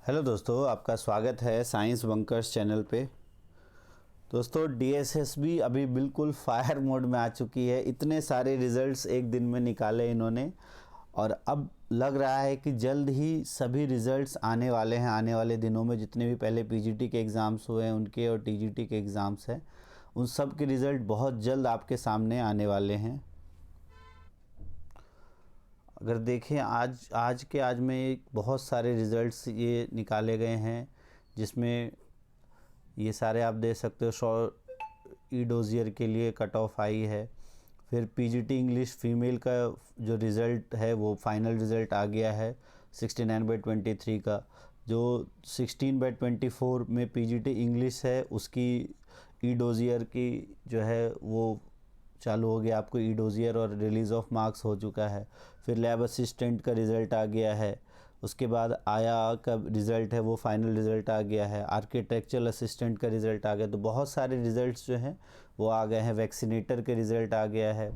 Hello दोस्तों, आपका स्वागत है साइंस बंकर्स चैनल पे। दोस्तों, डीएसएसबी अभी बिल्कुल फायर मोड में आ चुकी है। इतने सारे रिज़ल्ट्स एक दिन में निकाले इन्होंने और अब लग रहा है कि जल्द ही सभी रिज़ल्ट्स आने वाले हैं। आने वाले दिनों में जितने भी पहले पीजीटी के एग्ज़ाम्स हुए हैं उनके और टीजीटी के एग्ज़ाम्स हैं, उन सब के रिज़ल्ट बहुत जल्द आपके सामने आने वाले हैं। अगर देखें आज में बहुत सारे रिज़ल्ट्स ये निकाले गए हैं, जिसमें ये सारे आप देख सकते हो। ई डोज़ियर के लिए कट ऑफ आई है। फिर पीजीटी इंग्लिश फीमेल का जो रिज़ल्ट है वो फाइनल रिज़ल्ट आ गया है 69/23 का। जो 16/24 में पीजीटी इंग्लिश है उसकी ई डोज़ियर की जो है वो चालू हो गया, आपको ई डोज़ियर और रिलीज़ ऑफ मार्क्स हो चुका है। फिर लैब असिस्टेंट का रिज़ल्ट आ गया है। उसके बाद आया का रिज़ल्ट है वो फाइनल रिज़ल्ट आ गया है। आर्किटेक्चरल असिस्टेंट का रिज़ल्ट आ गया। तो बहुत सारे रिज़ल्ट्स जो हैं वो आ गए हैं। वैक्सीनेटर के रिज़ल्ट आ गया है।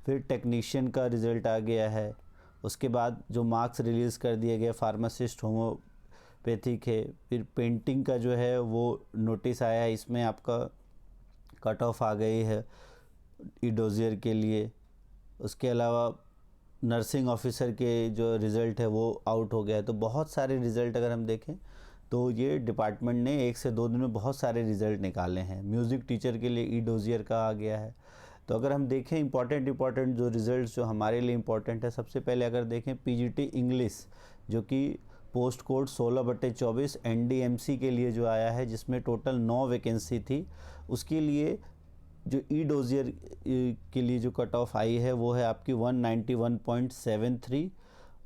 फिर टेक्नीशियन का रिज़ल्ट आ गया है। उसके बाद जो मार्क्स रिलीज़ कर दिए गए फार्मासिस्ट होम्योपैथिक है। फिर पेंटिंग का जो है वो नोटिस आया है, इसमें आपका कट ऑफ आ गई है ई डोज़ियर के लिए। उसके अलावा नर्सिंग ऑफिसर के जो रिज़ल्ट है वो आउट हो गया है। तो बहुत सारे रिज़ल्ट अगर हम देखें तो ये डिपार्टमेंट ने 1 से 2 दिन में बहुत सारे रिज़ल्ट निकाले हैं। म्यूज़िक टीचर के लिए ई डोज़ियर का आ गया है। तो अगर हम देखें इम्पॉर्टेंट जो रिज़ल्ट्स जो हमारे लिए इम्पॉर्टेंट है, सबसे पहले अगर देखें पीजीटी इंग्लिश जो कि पोस्ट कोड 16/24 एनडीएमसी के लिए जो आया है, जिसमें टोटल 9 वैकेंसी थी। उसके लिए जो ई डोज़ियर के लिए जो कट ऑफ आई है वो है आपकी 191.73।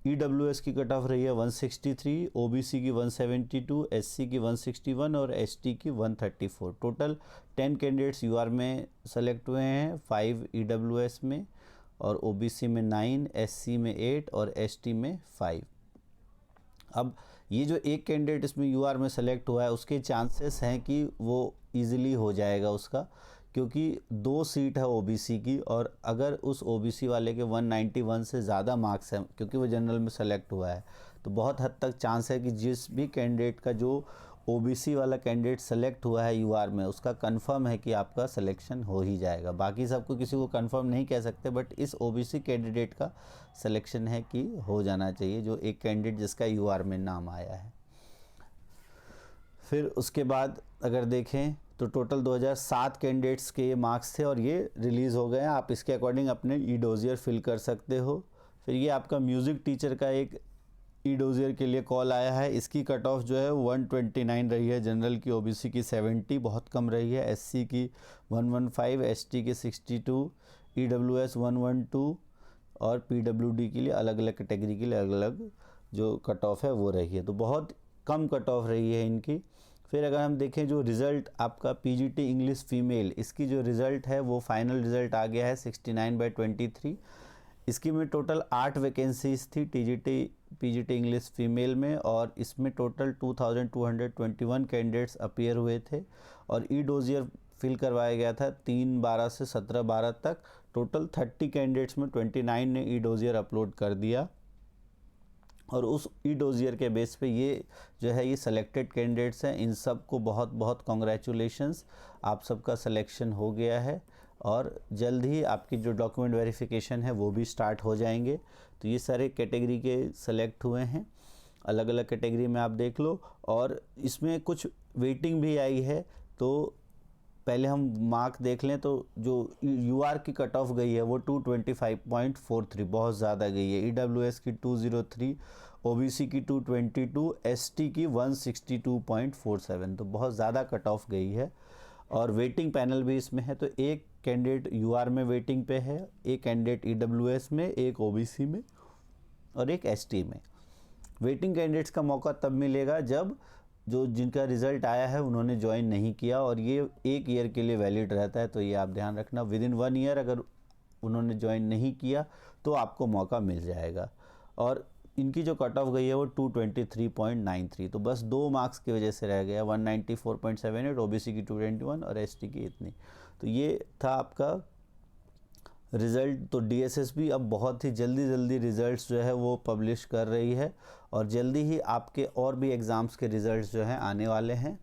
ईडब्ल्यूएस की कट ऑफ रही है 163, ओबीसी की 172, एससी की 161 और एसटी की 134। टोटल 10 कैंडिडेट्स यूआर में सेलेक्ट हुए हैं, 5 ईडब्ल्यूएस में और ओबीसी में 9, एससी में 8 और एसटी में 5। अब ये जो एक कैंडिडेट इसमें यूआर में सेलेक्ट हुआ है उसके चांसेस हैं कि वो इजीली हो जाएगा उसका, क्योंकि 2 सीट है ओबीसी की। और अगर उस ओबीसी वाले के 191 से ज़्यादा मार्क्स हैं, क्योंकि वो जनरल में सेलेक्ट हुआ है, तो बहुत हद तक चांस है कि जिस भी कैंडिडेट का जो ओबीसी वाला कैंडिडेट सेलेक्ट हुआ है यूआर में, उसका कंफर्म है कि आपका सिलेक्शन हो ही जाएगा। बाकी सबको किसी को कंफर्म नहीं कह सकते, बट इस ओबीसी कैंडिडेट का सिलेक्शन है कि हो जाना चाहिए, जो एक कैंडिडेट जिसका यूआर में नाम आया है। फिर उसके बाद अगर देखें तो टोटल 2007 कैंडिडेट्स के ये मार्क्स थे और ये रिलीज़ हो गए हैं। आप इसके अकॉर्डिंग अपने ई डोज़ियर फिल कर सकते हो। फिर ये आपका म्यूज़िक टीचर का एक ई डोज़ियर के लिए कॉल आया है। इसकी कट ऑफ जो है 129 रही है, जनरल की, ओबीसी की 70 बहुत कम रही है, एससी की 115, एसटी की 62, ईडब्ल्यूएस 112 और पीडब्ल्यूडी के लिए अलग अलग कैटेगरी के लिए अलग अलग जो कट ऑफ है वो रही है। तो बहुत कम कट ऑफ रही है इनकी। फिर अगर हम देखें जो रिज़ल्ट आपका पीजीटी इंग्लिश फीमेल, इसकी जो रिज़ल्ट है वो फाइनल रिज़ल्ट आ गया है 69/23। इसकी में टोटल 8 वैकेंसीज थी पीजीटी इंग्लिश फीमेल में, और इसमें टोटल 2221 कैंडिडेट्स अपीयर हुए थे और ई डोज़ियर फिल करवाया गया था 3/12 से 17/12 तक। टोटल 30 कैंडिडेट्स में 29 ने ई डोज़ियर अपलोड कर दिया और उस ई डोज़ियर के बेस पे ये जो है ये सेलेक्टेड कैंडिडेट्स हैं। इन सब को बहुत बहुत कॉन्ग्रेचुलेशंस, आप सबका सिलेक्शन हो गया है और जल्द ही आपकी जो डॉक्यूमेंट वेरिफिकेशन है वो भी स्टार्ट हो जाएंगे। तो ये सारे कैटेगरी के सेलेक्ट हुए हैं, अलग अलग कैटेगरी में आप देख लो। और इसमें कुछ वेटिंग भी आई है, तो पहले हम मार्क देख लें। तो जो यूआर की कट ऑफ गई है वो 225.43, बहुत ज़्यादा गई है। ईडब्ल्यूएस की 203, ओबीसी की 222, एसटी की 162.47, तो बहुत ज़्यादा कट ऑफ गई है। और वेटिंग पैनल भी इसमें है, तो एक कैंडिडेट यूआर में वेटिंग पे है, एक कैंडिडेट ईडब्ल्यूएस में, एक ओबीसी में और एक एसटी में। वेटिंग कैंडिडेट्स का मौका तब मिलेगा जब जो जिनका रिज़ल्ट आया है उन्होंने ज्वाइन नहीं किया, और ये 1 ईयर के लिए वैलिड रहता है। तो ये आप ध्यान रखना, विदिन 1 ईयर अगर उन्होंने ज्वाइन नहीं किया तो आपको मौका मिल जाएगा। और इनकी जो कट ऑफ गई है वो 223.93, तो बस 2 मार्क्स की वजह से रह गया। 194.78 ओबीसी की 221 और एसटी की इतनी। तो ये था आपका रिज़ल्ट तो DSSB अब बहुत ही जल्दी रिज़ल्ट्स जो है वो पब्लिश कर रही है और जल्दी ही आपके और भी एग्ज़ाम्स के रिज़ल्ट्स जो हैं आने वाले हैं।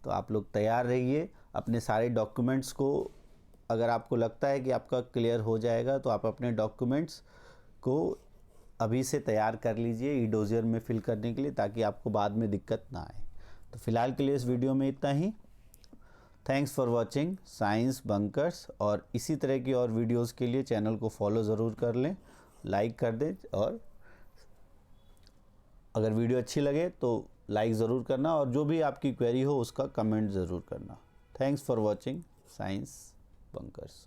तो आप लोग तैयार रहिए अपने सारे डॉक्यूमेंट्स को। अगर आपको लगता है कि आपका क्लियर हो जाएगा तो आप अपने डॉक्यूमेंट्स को अभी से तैयार कर लीजिए ई-डोज़ियर में फ़िल करने के लिए, ताकि आपको बाद में दिक्कत ना आए। तो फ़िलहाल के लिए इस वीडियो में इतना ही। Thanks for watching science bunkers, और इसी तरह की और वीडियोस के लिए चैनल को फॉलो ज़रूर कर लें, लाइक कर दें, और अगर वीडियो अच्छी लगे तो लाइक ज़रूर करना, और जो भी आपकी क्वेरी हो उसका कमेंट ज़रूर करना। Thanks for watching science bunkers.